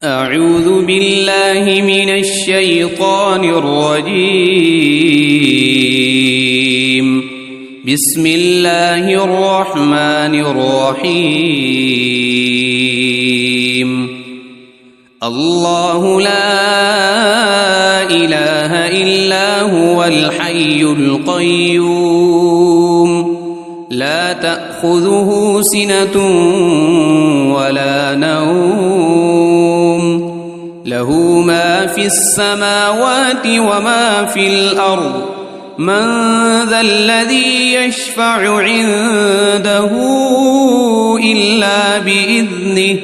أعوذ بالله من الشيطان الرجيم. بسم الله الرحمن الرحيم. الله لا إله إلا هو الحي القيوم لا تأخذه سنة ولا نوم له ما في السماوات وما في الأرض من ذا الذي يشفع عنده إلا بإذنه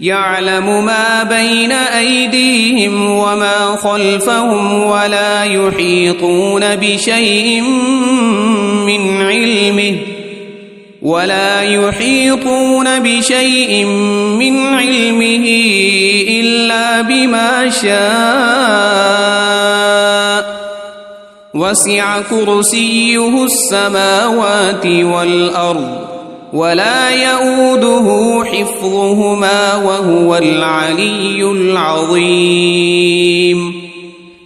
يعلم ما بين أيديهم وما خلفهم ولا يحيطون بشيء من علمه إلا بما شاء وسع كرسيه السماوات والأرض ولا يؤوده حفظهما وهو العلي العظيم.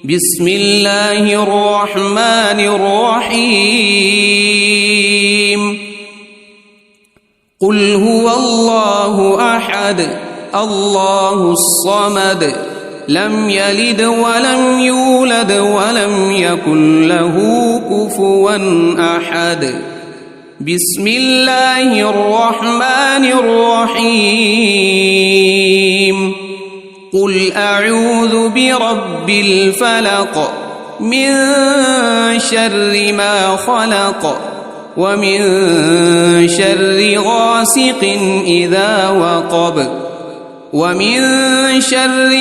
بسم الله الرحمن الرحيم. قل هو الله أحد الله الصمد لم يلد ولم يولد ولم يكن له كفوا أحد. بسم الله الرحمن الرحيم. قل أعوذ برب الفلق من شر ما خلق ومن شر غاسق إذا وقب ومن شر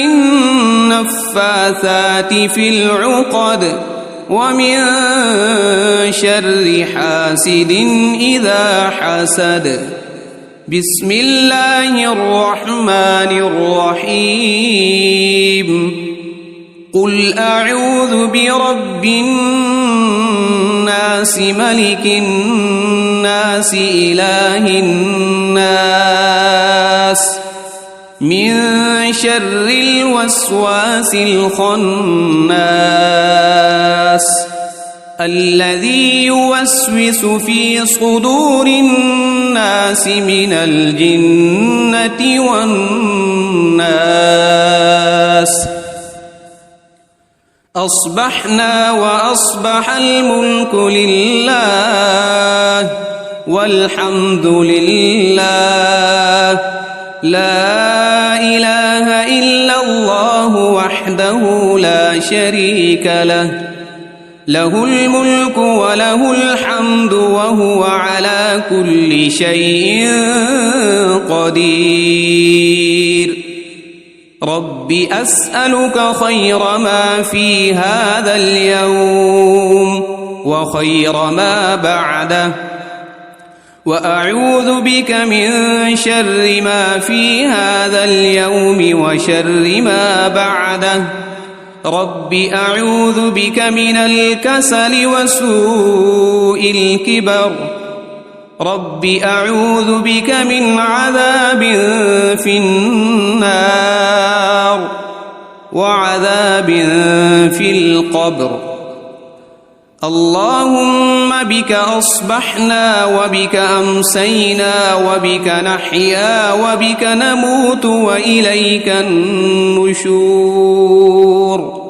النفاثات في العقد ومن شر حاسد إذا حسد. بسم الله الرحمن الرحيم. قل أعوذ برب الناس ملك الناس إله الناس من شر الوسواس الخناس الذي يوسوس في صدور الناس من الجنة والناس. أصبحنا وأصبح الملك لله والحمد لله لا إله إلا الله وحده لا شريك له له الملك وله الحمد وهو على كل شيء قدير. رب أسألك خير ما في هذا اليوم وخير ما بعده وأعوذ بك من شر ما في هذا اليوم وشر ما بعده. رب أعوذ بك من الكسل وسوء الكبر. رب أعوذ بك من عذاب في النار وعذاب في القبر. اللهم بك أصبحنا وبك أمسينا وبك نحيا وبك نموت وإليك النشور.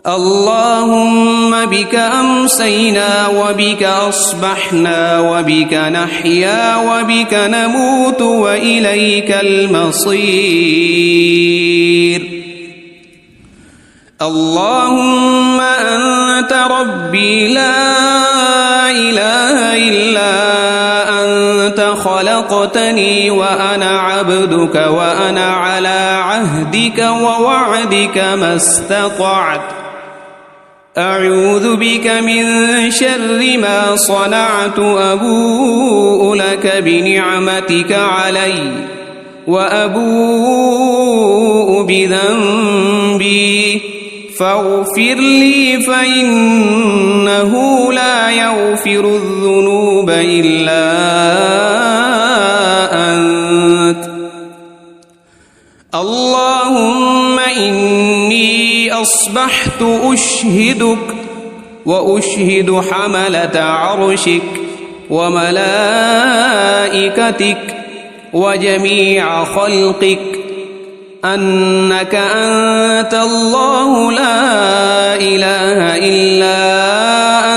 اللهم بك أمسينا وبك أصبحنا وبك نحيا وبك نموت وإليك المصير. اللهم أنت ربي لا إله إلا أنت خلقتني وأنا عبدك وأنا على عهدك ووعدك ما استطعت. أعوذ بك من شر ما صنعت أبوء لك بنعمتك علي وأبوء بذنبي فاغفر لي فإنه لا يغفر الذنوب إلا أنت. اللهم إني أصبحت أشهدك وأشهد حملة عرشك وملائكتك وجميع خلقك أنك أنت الله لا إله إلا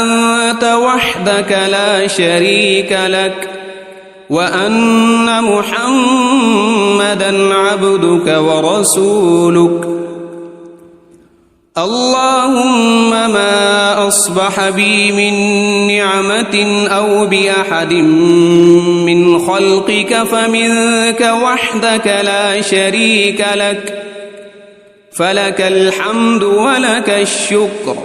أنت وحدك لا شريك لك وأن محمدًا عبدك ورسولك. اللهم ما أصبح بي من نعمة أو بأحد من خلقك فمنك وحدك لا شريك لك، فلك الحمد ولك الشكر.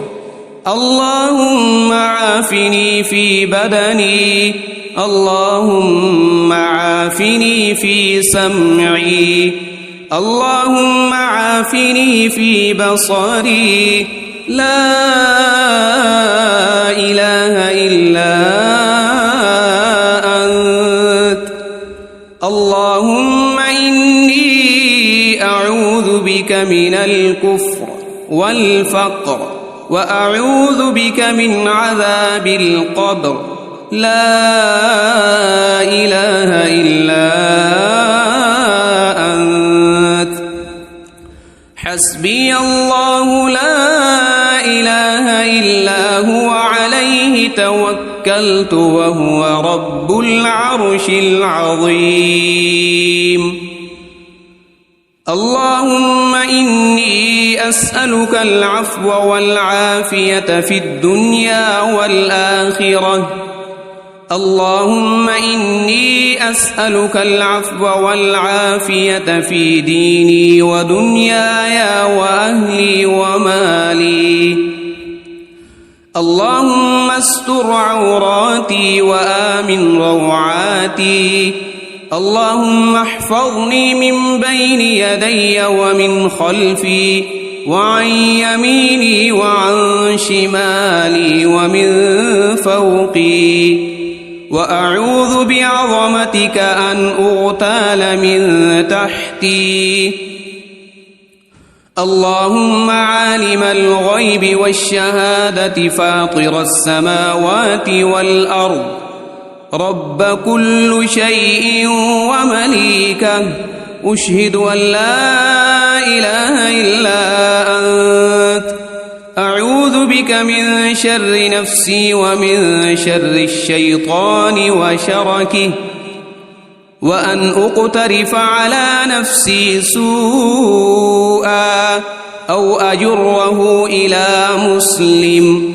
اللهم عافني في بدني، اللهم عافني في سمعي، اللهم عافني في بصري، لا إله إلا أنت. اللهم إني أعوذ بك من الكفر والفقر وأعوذ بك من عذاب القبر، لا إله إلا أنت. حسبي الله لا إله إلا هو عليه توكلت وهو رب العرش العظيم. اللهم إني أسألك العفو والعافية في الدنيا والآخرة. اللهم إني أسألك العفو والعافية في ديني ودنياي وأهلي ومالي. اللهم استر عوراتي وآمن روعاتي. اللهم احفظني من بين يدي ومن خلفي وعن يميني وعن شمالي ومن فوقي، وأعوذ بعظمتك أن أغتال من تحتي. اللهم عالم الغيب والشهادة فاطر السماوات والأرض، رب كل شيء ومليكه، أشهد أن لا إله إلا أنت. أعوذ بك من شر نفسي ومن شر الشيطان وشركه، وأن أقترف على نفسي سوءا أو أجره إلى مسلم.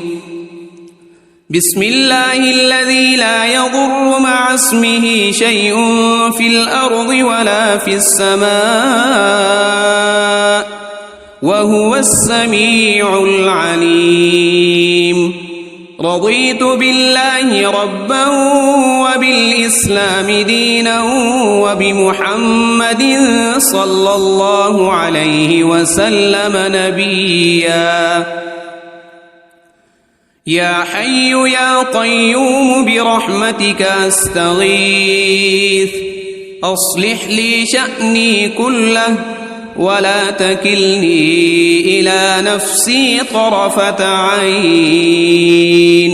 بسم الله الذي لا يضر مع اسمه شيء في الأرض ولا في السماء وهو السميع العليم. رضيت بالله ربا وبالإسلام دينا وبمحمد صلى الله عليه وسلم نبيا. يا حي يا قيوم برحمتك أستغيث، أصلح لي شأني كله ولا تكلني إلى نفسي طرفة عين.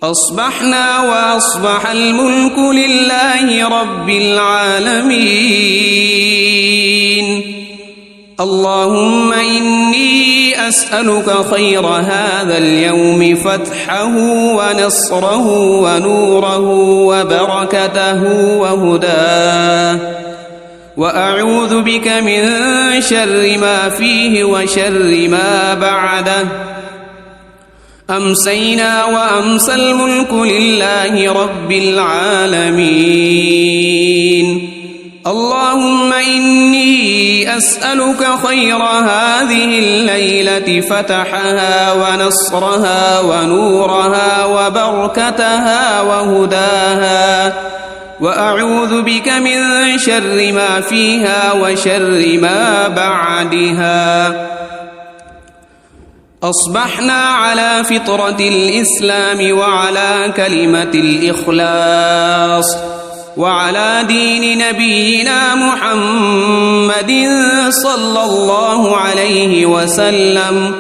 أصبحنا وأصبح الملك لله رب العالمين. اللهم إني أسألك خير هذا اليوم، فتحه ونصره ونوره وبركته وهداه، وأعوذ بك من شر ما فيه وشر ما بعده. أمسينا وأمسى الملك لله رب العالمين. اللهم إني أسألك خير هذه الليلة، فتحها ونصرها ونورها وبركتها وهداها، وأعوذ بك من شر ما فيها وشر ما بعدها. أصبحنا على فطرة الإسلام وعلى كلمة الإخلاص، وعلى دين نبينا محمد صلى الله عليه وسلم،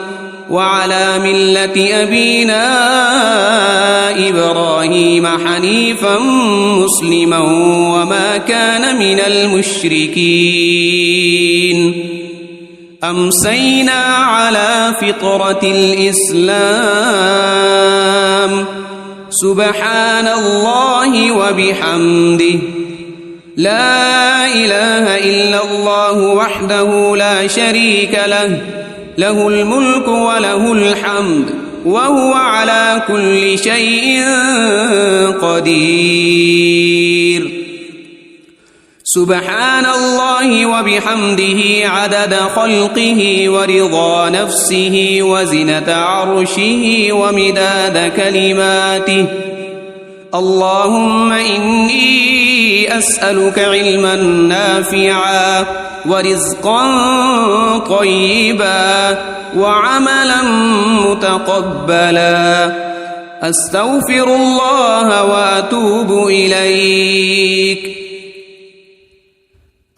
وعلى ملة أبينا إبراهيم حنيفا مسلما وما كان من المشركين. أمسينا على فطرة الإسلام، سبحان الله وبحمده، لا إله إلا الله وحده لا شريك له، له الملك وله الحمد وهو على كل شيء قدير. سبحان الله وبحمده عدد خلقه ورضا نفسه وزنة عرشه ومداد كلماته. اللهم إني أسألك علما نافعا ورزقا طيبا وعملا متقبلا. أستغفر الله وأتوب إليك.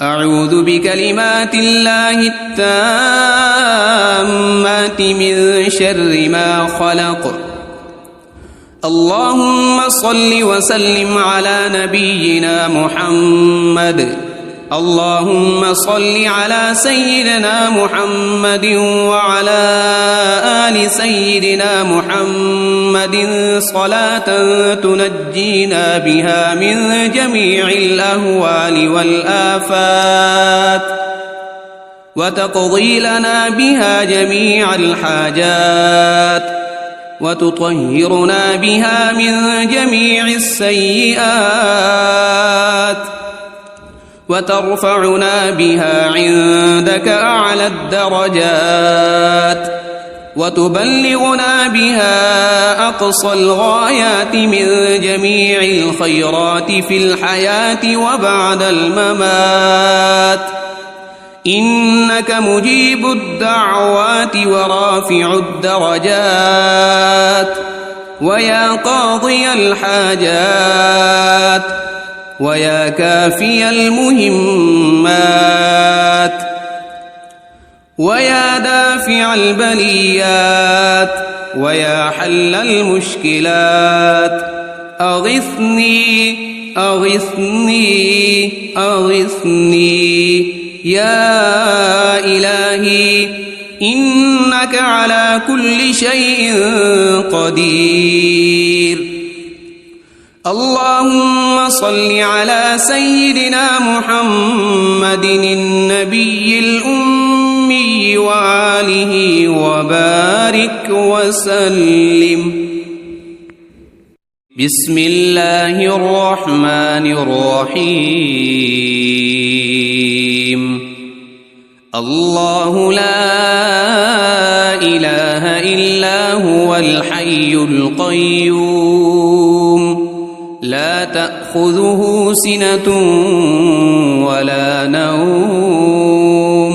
أعوذ بكلمات الله التامات من شر ما خلق. اللهم صل وسلم على نبينا محمد. اللهم صل على سيدنا محمد وعلى آل سيدنا محمد صلاة تنجينا بها من جميع الأهوال والآفات، وتقضي لنا بها جميع الحاجات، وتطهرنا بها من جميع السيئات، وترفعنا بها عندك أعلى الدرجات، وتبلغنا بها أقصى الغايات من جميع الخيرات في الحياة وبعد الممات. إنك مجيب الدعوات ورافع الدرجات، ويا قاضي الحاجات، ويا كافي المهمات، ويا دافع البليات، ويا حل المشكلات. أغثني أغثني أغثني يا إلهي، إنك على كل شيء قدير. اللهم صل على سيدنا محمد النبي الأمي وآله وبارك وسلم. بسم الله الرحمن الرحيم. الله لا إله إلا هو الحي القيوم، لا تأخذه سنة ولا نوم،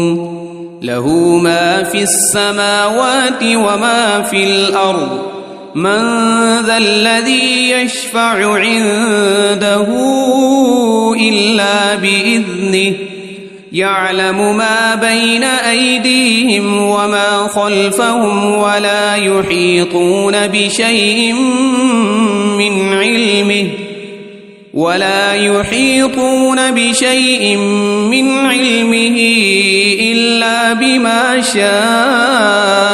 له ما في السماوات وما في الأرض. من ذا الذي يشفع عنده إلا بإذنه، يعلم ما بين أيديهم وما خلفهم، ولا يحيطون بشيء من علمه إلا بما شاء.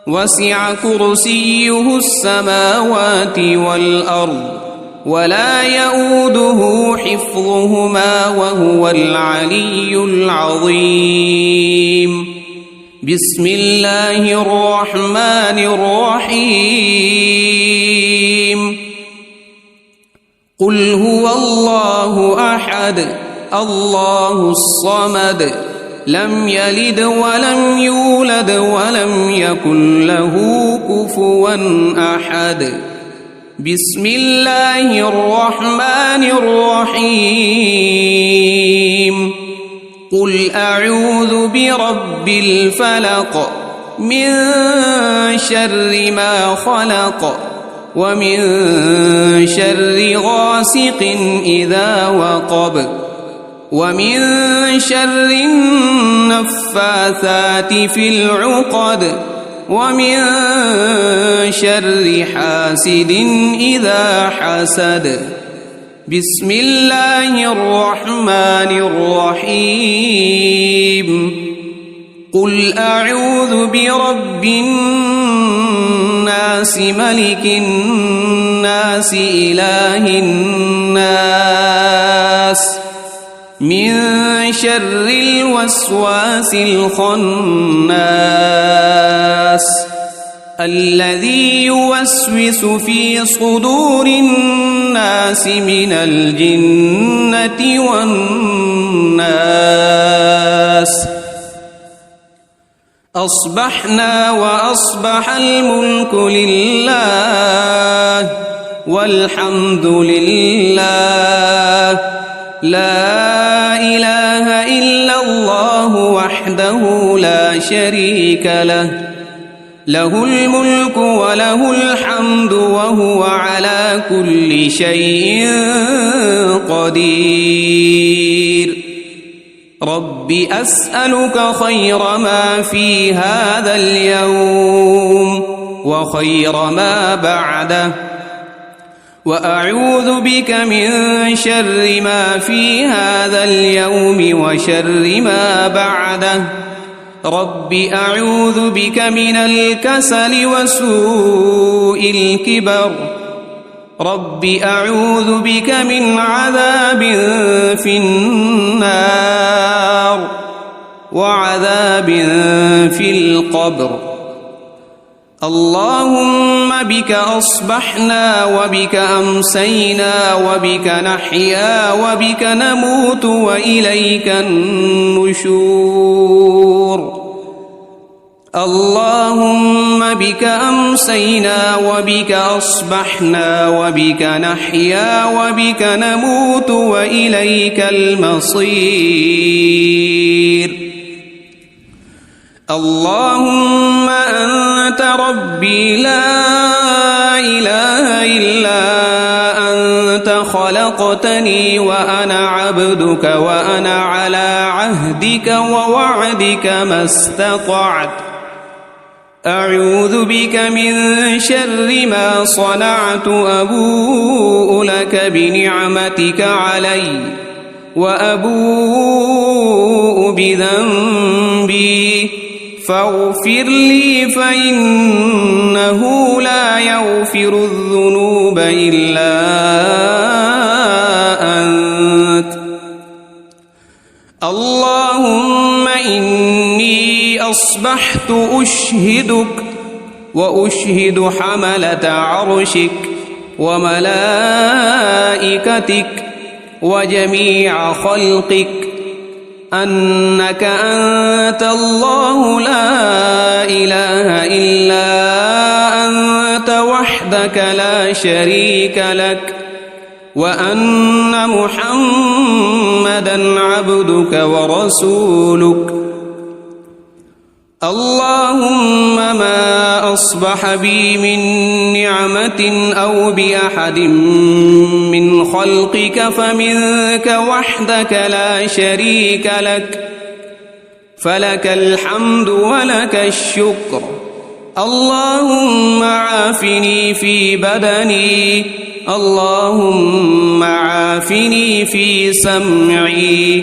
وسع كرسيه السماوات والأرض، ولا يؤوده حفظهما وهو العلي العظيم. بسم الله الرحمن الرحيم. قل هو الله أحد الله الصمد، لم يلد ولم يولد ولم يكن له كفوا أحد. بسم الله الرحمن الرحيم. قل أعوذ برب الفلق من شر ما خلق، ومن شر غاسق إذا وقب ومن شر النفاثات في العقد ومن شر حاسد إذا حسد. بسم الله الرحمن الرحيم. قل أعوذ برب الناس ملك الناس إله الناس من شر الوسواس الخناس الذي يوسوس في صدور الناس من الجنة والناس. أصبحنا وأصبح الملك لله والحمد لله لا إله إلا الله وحده لا شريك له له الملك وله الحمد وهو على كل شيء قدير. رب أسألك خير ما في هذا اليوم وخير ما بعده وأعوذ بك من شر ما في هذا اليوم وشر ما بعده. رب أعوذ بك من الكسل وسوء الكبر. رب أعوذ بك من عذاب في النار وعذاب في القبر. اللهم بك أصبحنا وبك أمسينا وبك نحيا وبك نموت وإليك النشور. اللهم بك أمسينا وبك أصبحنا وبك نحيا وبك نموت وإليك المصير. اللهم أنت ربي لا إله إلا أنت خلقتني وأنا عبدك وأنا على عهدك ووعدك ما استطعت. أعوذ بك من شر ما صنعت. أبوء لك بنعمتك علي وأبوء بذنبي فاغفر لي فإنه لا يغفر الذنوب إلا أنت. اللهم إني أصبحت أشهدك وأشهد حملة عرشك وملائكتك وجميع خلقك أنك أنت الله لا إله إلا أنت وحدك لا شريك لك وأن محمدًا عبدك ورسولك. اللهم ما أصبح بي من نعمة أو بأحد من خلقك فمنك وحدك لا شريك لك فلك الحمد ولك الشكر. اللهم عافني في بدني. اللهم عافني في سمعي.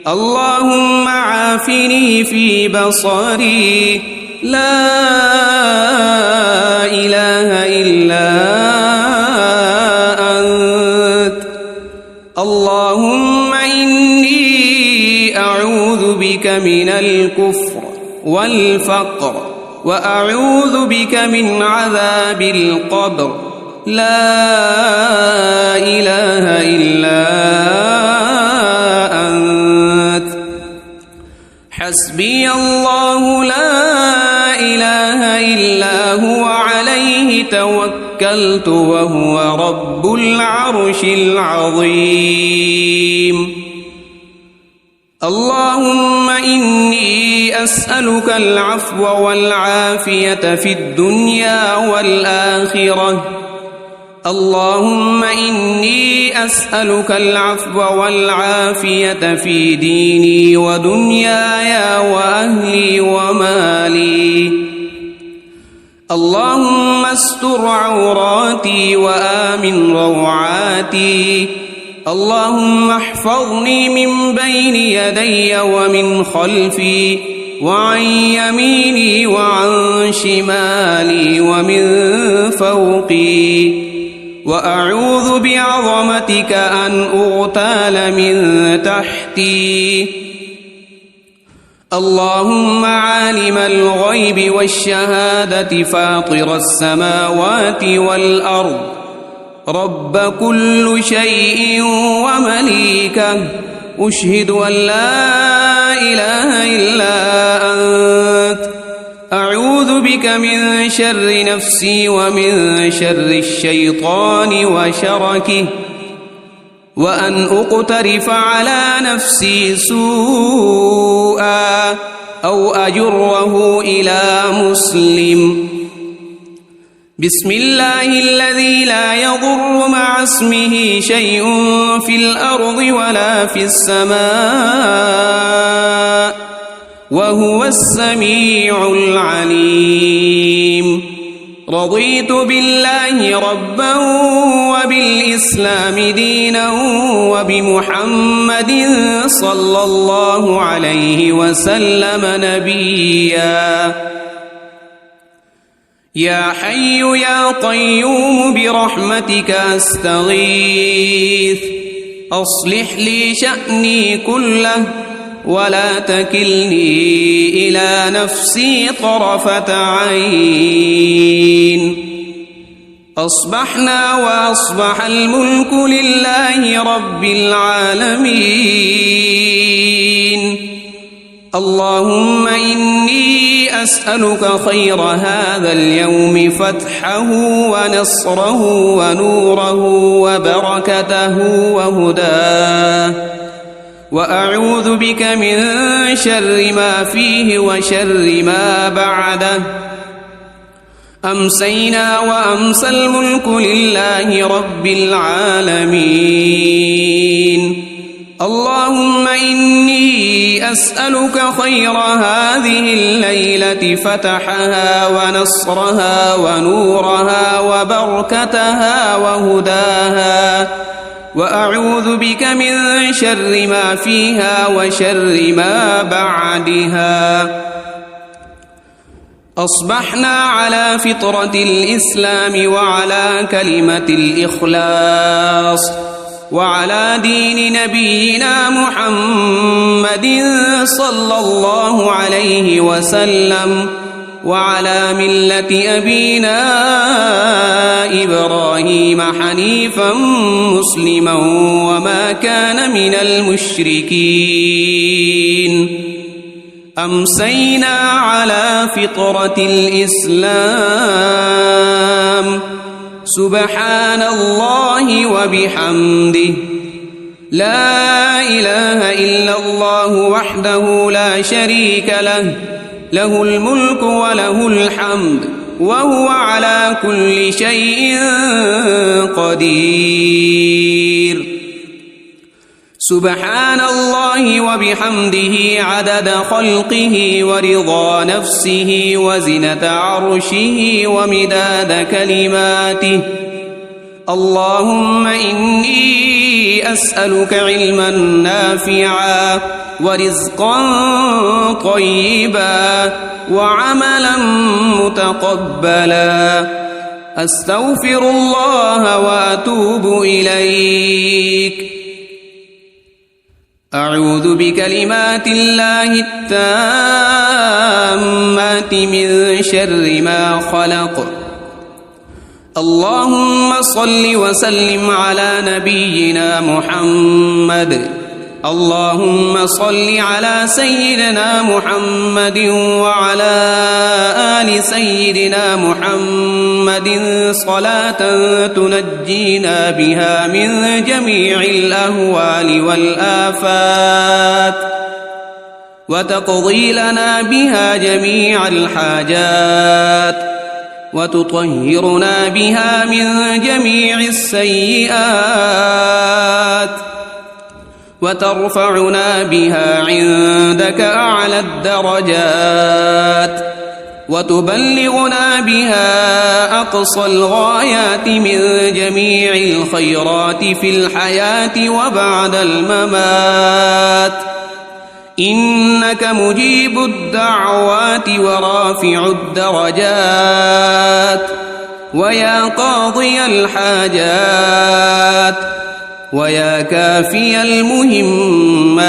اللهم عافني في بصري. لا إله إلا أنت. اللهم إني أعوذ بك من الكفر والفقر وأعوذ بك من عذاب القبر. لا إله إلا أنت. حسبي الله لا إله إلا هو عليه توكلت وهو رب العرش العظيم. اللهم إني أسألك العفو والعافية في الدنيا والآخرة اللهم إني أسألك العفو والعافية في ديني ودنياي وأهلي ومالي. اللهم استر عوراتي وآمن روعاتي. اللهم احفظني من بين يدي ومن خلفي وعن يميني وعن شمالي ومن فوقي، وأعوذ بعظمتك أن أغتال من تحتي. اللهم عالم الغيب والشهادة فاطر السماوات والأرض، رب كل شيء ومليكه، أشهد أن لا إله إلا أنت، أعوذ بك من شر نفسي ومن شر الشيطان وشركه، وأن أقترف على نفسي سوءا أو أجره إلى مسلم. بسم الله الذي لا يضر مع اسمه شيء في الأرض ولا في السماء، وهو السميع العليم. رضيت بالله ربا وبالإسلام دينا وبمحمد صلى الله عليه وسلم نبيا. يا حي يا قيوم برحمتك أستغيث، أصلح لي شأني كله ولا تكلني إلى نفسي طرفة عين. أصبحنا وأصبح الملك لله رب العالمين. اللهم إني أسألك خير هذا اليوم، فتحه ونصره ونوره وبركته وهداه، وأعوذ بك من شر ما فيه وشر ما بعده. أمسينا وأمسى الملك لله رب العالمين. اللهم إني أسألك خير هذه الليلة، فتحها ونصرها ونورها وبركتها وهداها، وأعوذ بك من شر ما فيها وشر ما بعدها. أصبحنا على فطرة الإسلام وعلى كلمة الإخلاص وعلى دين نبينا محمد صلى الله عليه وسلم، وعلى ملة أبينا إبراهيم حنيفا مسلما وما كان من المشركين. أمسينا على فطرة الإسلام. سبحان الله وبحمده، لا إله إلا الله وحده لا شريك له، له الملك وله الحمد وهو على كل شيء قدير. سبحان الله وبحمده عدد خلقه ورضا نفسه وزنة عرشه ومداد كلماته. اللهم إني أسألك علما نافعا ورزقا طيبا وعملا متقبلا. أستغفر الله وأتوب إليك. أعوذ بكلمات الله التامات من شر ما خلق. اللهم صل وسلم على نبينا محمد. اللهم صل على سيدنا محمد وعلى آل سيدنا محمد صلاة تنجينا بها من جميع الأهوال والآفات، وتقضي لنا بها جميع الحاجات، وتطهرنا بها من جميع السيئات وترفعنا بها عندك أعلى الدرجات وتبلغنا بها أقصى الغايات من جميع الخيرات في الحياة وبعد الممات إنك مجيب الدعوات ورافع الدرجات ويا قاضي الحاجات ويا كافي المهمات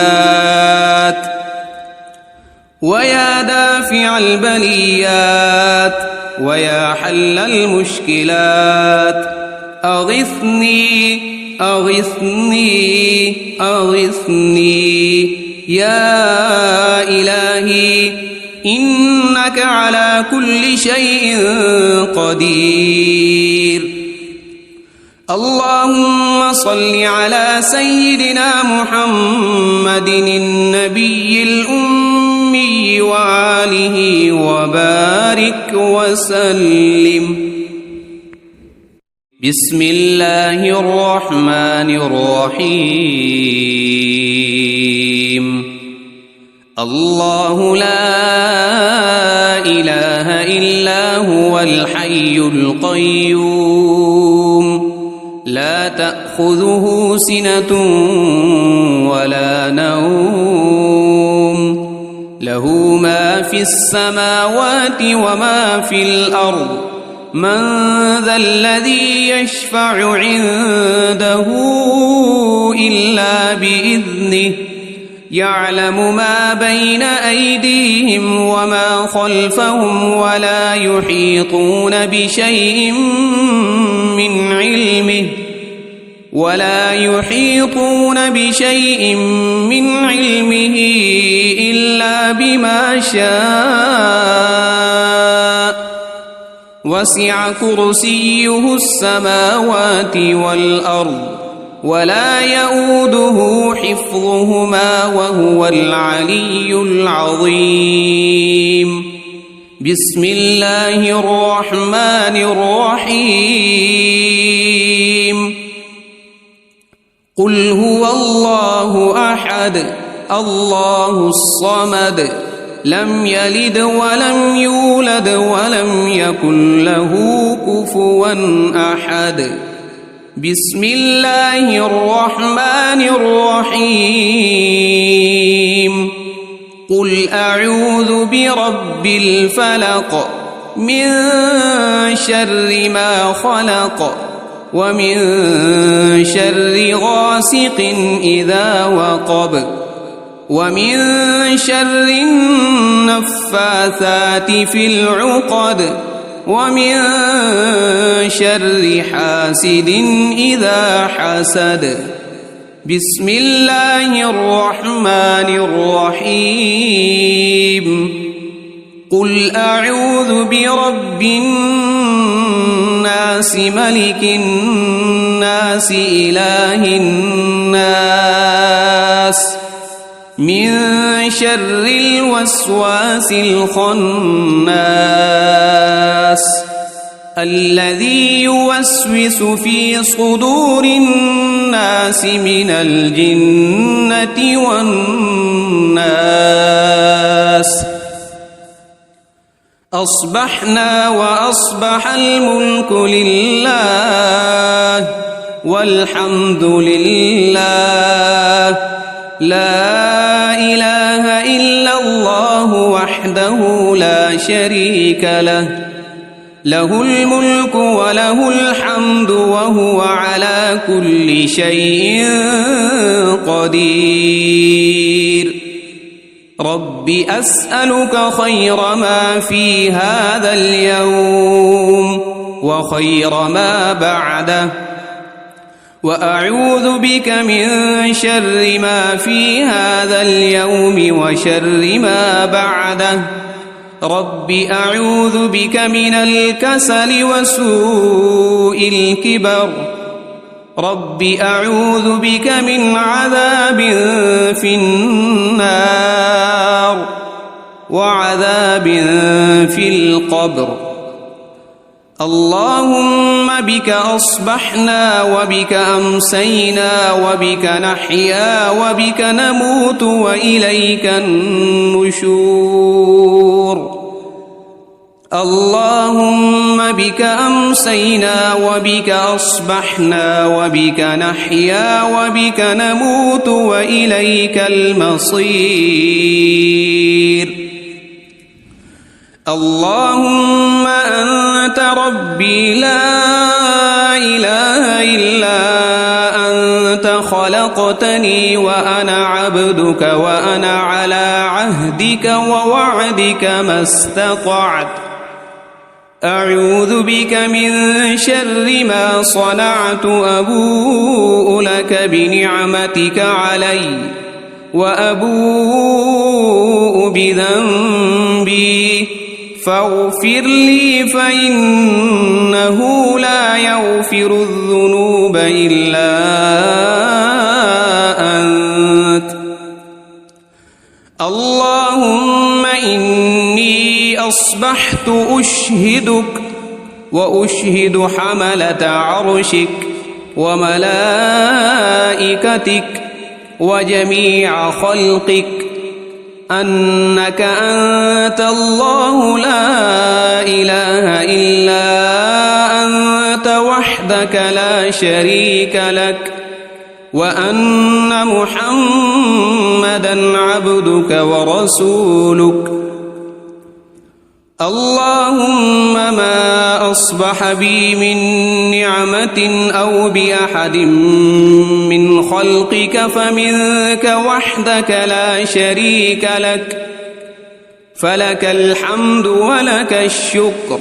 ويا دافع البليات ويا حل المشكلات أغثني أغثني أغثني يا إلهي إنك على كل شيء قدير. اللهم صل على سيدنا محمد النبي الأمي وآله وبارك وسلم. بسم الله الرحمن الرحيم. الله لا إله إلا هو الحي القيوم لا تأخذه سنة ولا نوم له ما في السماوات وما في الأرض من ذا الذي يشفع عنده إلا بإذنه يعلم ما بين أيديهم وما خلفهم ولا يحيطون بشيء من علمه إلا بما شاء وسع كرسيه السماوات والأرض ولا يؤوده حفظهما وهو العلي العظيم. بسم الله الرحمن الرحيم. قل هو الله أحد الله الصمد لم يلد ولم يولد ولم يكن له كفوا أحد. بسم الله الرحمن الرحيم. قل أعوذ برب الفلق من شر ما خلق ومن شر غاسق إذا وقب ومن شر النفاثات في العقد ومن شر حاسد إذا حسد. بسم الله الرحمن الرحيم. قل أعوذ برب الناس ملك الناس إله الناس من شر الوسواس الخناس الذي يوسوس في صدور الناس من الجنة والناس. أصبحنا وأصبح الملك لله والحمد لله لا إله إلا الله وحده لا شريك له له الملك وله الحمد وهو على كل شيء قدير. رب أسألك خير ما في هذا اليوم وخير ما بعده وأعوذ بك من شر ما في هذا اليوم وشر ما بعده. رب أعوذ بك من الكسل وسوء الكبر. رب أعوذ بك من عذاب في النار وعذاب في القبر. اللهم بك أصبحنا وبك أمسينا وبك نحيا وبك نموت وإليك النشور اللهم بك أمسينا وبك أصبحنا وبك نحيا وبك نموت وإليك المصير اللهم أنت ربي لا إله إلا أنت خلقتني وأنا عبدك وأنا على عهدك ووعدك ما استطعت أعوذ بك من شر ما صنعت أبوء لك بنعمتك علي وأبوء بذنبي فاغفر لي فإنه لا يغفر الذنوب إلا أنت اللهم إني أصبحت أشهدك وأشهد حملة عرشك وملائكتك وجميع خلقك أنك أنت الله لا إله إلا أنت وحدك لا شريك لك وأن محمدًا عبدك ورسولك اللهم ما أصبح بي من نعمة أو بأحد من خلقك فمنك وحدك لا شريك لك فلك الحمد ولك الشكر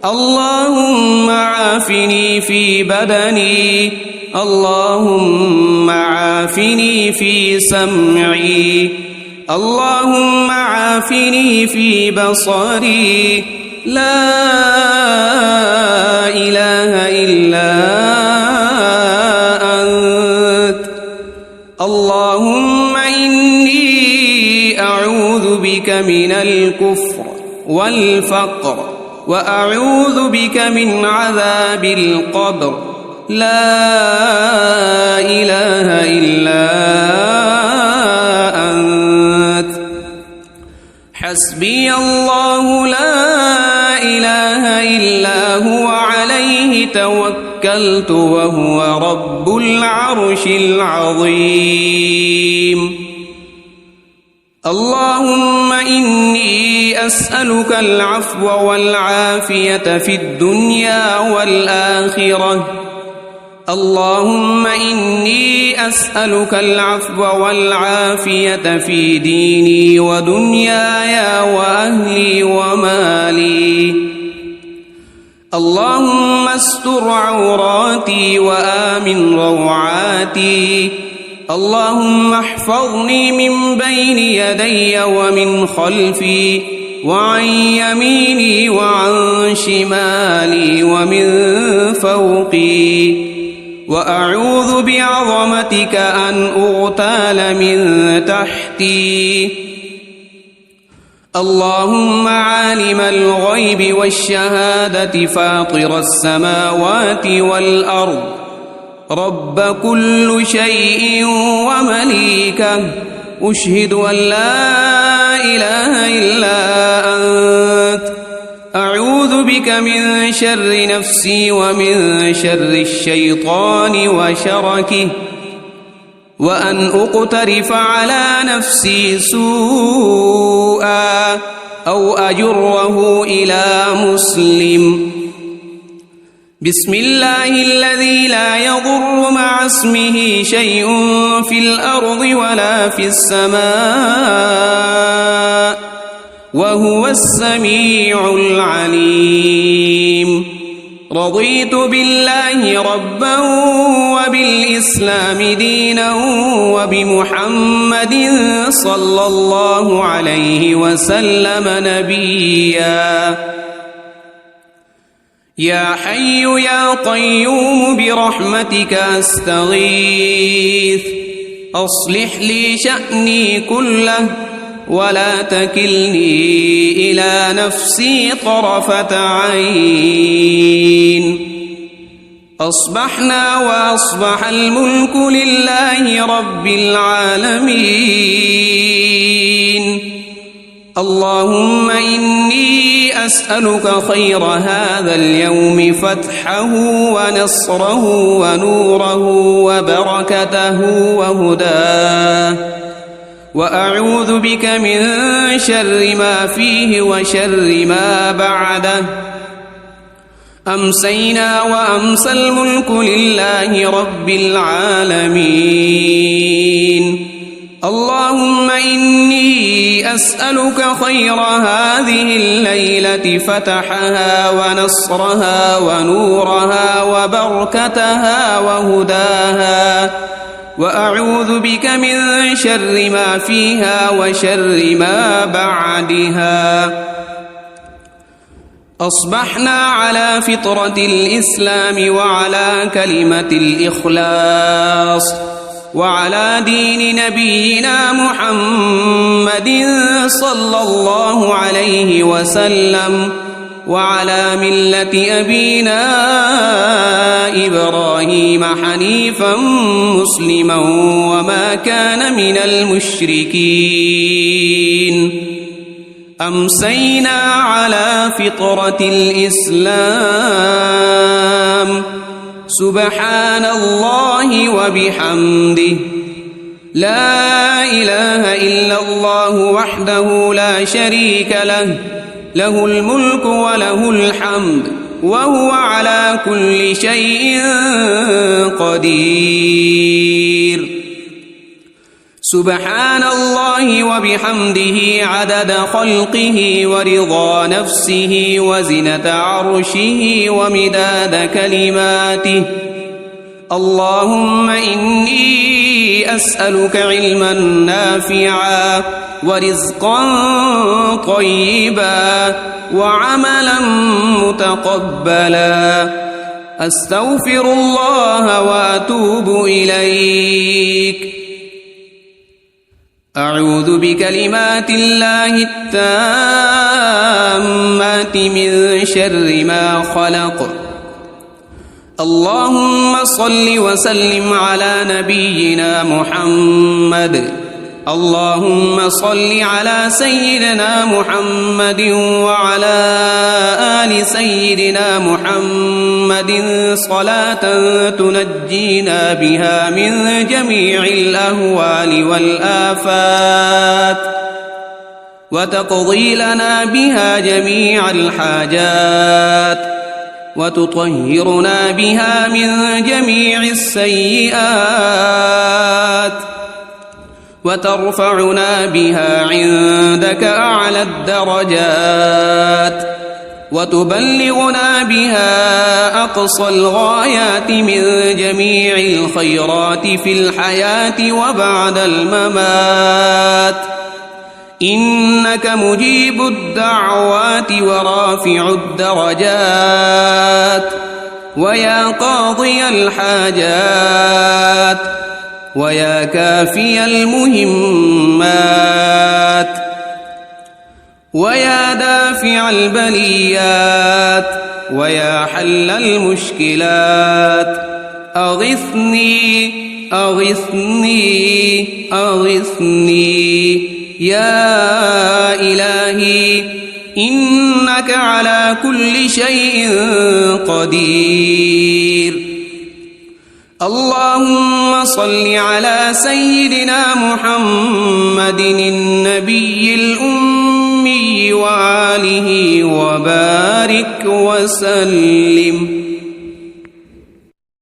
اللهم عافني في بدني اللهم عافني في سمعي اللهم عافني في بصري لا إله إلا أنت اللهم إني أعوذ بك من الكفر والفقر وأعوذ بك من عذاب القبر لا إله إلا أنت حسبي الله لا إله إلا هو عليه توكلت وهو رب العرش العظيم اللهم إني أسألك العفو والعافية في الدنيا والآخرة اللهم إني أسألك العفو والعافية في ديني ودنياي وأهلي ومالي اللهم استر عوراتي وآمن روعاتي اللهم احفظني من بين يدي ومن خلفي وعن يميني وعن شمالي ومن فوقي وأعوذ بعظمتك أن أغتال من تحتي اللهم عالم الغيب والشهادة فاطر السماوات والأرض رب كل شيء ومليكه أشهد أن لا إله إلا أنت أعوذ بك من شر نفسي ومن شر الشيطان وشركه وأن أقترف على نفسي سوءا أو أجره إلى مسلم بسم الله الذي لا يضر مع اسمه شيء في الأرض ولا في السماء وهو السميع العليم رضيت بالله ربا وبالإسلام دينا وبمحمد صلى الله عليه وسلم نبيا يا حي يا قيوم برحمتك أستغيث أصلح لي شأني كله ولا تكلني إلى نفسي طرفة عين. أصبحنا وأصبح الملك لله رب العالمين. اللهم إني أسألك خير هذا اليوم فتحه ونصره ونوره وبركته وهداه، وأعوذ بك من شر ما فيه وشر ما بعده. أمسينا وأمسى الملك لله رب العالمين. اللهم إني أسألك خير هذه الليلة فتحها ونصرها ونورها وبركتها وهداها، وأعوذ بك من شر ما فيها وشر ما بعدها. أصبحنا على فطرة الإسلام وعلى كلمة الإخلاص وعلى دين نبينا محمد صلى الله عليه وسلم، وعلى ملة أبينا إبراهيم حنيفا مسلما وما كان من المشركين. أمسينا على فطرة الإسلام. سبحان الله وبحمده، لا إله إلا الله وحده لا شريك له، له الملك وله الحمد وهو على كل شيء قدير. سبحان الله وبحمده عدد خلقه ورضا نفسه وزنة عرشه ومداد كلماته. اللهم إني أسألك علما نافعا ورزقا طيبا وعملا متقبلا. أستغفر الله وأتوب إليك. أعوذ بكلمات الله التامات من شر ما خلق. اللهم صل وسلم على نبينا محمد. اللهم صل على سيدنا محمد وعلى آل سيدنا محمد صلاة تنجينا بها من جميع الأهوال والآفات، وتقضي لنا بها جميع الحاجات، وتطهرنا بها من جميع السيئات، وترفعنا بها عندك أعلى الدرجات، وتبلغنا بها أقصى الغايات من جميع الخيرات في الحياة وبعد الممات. إنك مجيب الدعوات ورافع الدرجات، ويا قاضي الحاجات، ويا كافي المهمات، ويا دافع البليات، ويا حل المشكلات. أغثني أغثني أغثني يا إلهي، إنك على كل شيء قدير. اللهم صل على سيدنا محمد النبي الأمي وآله وبارك وسلم.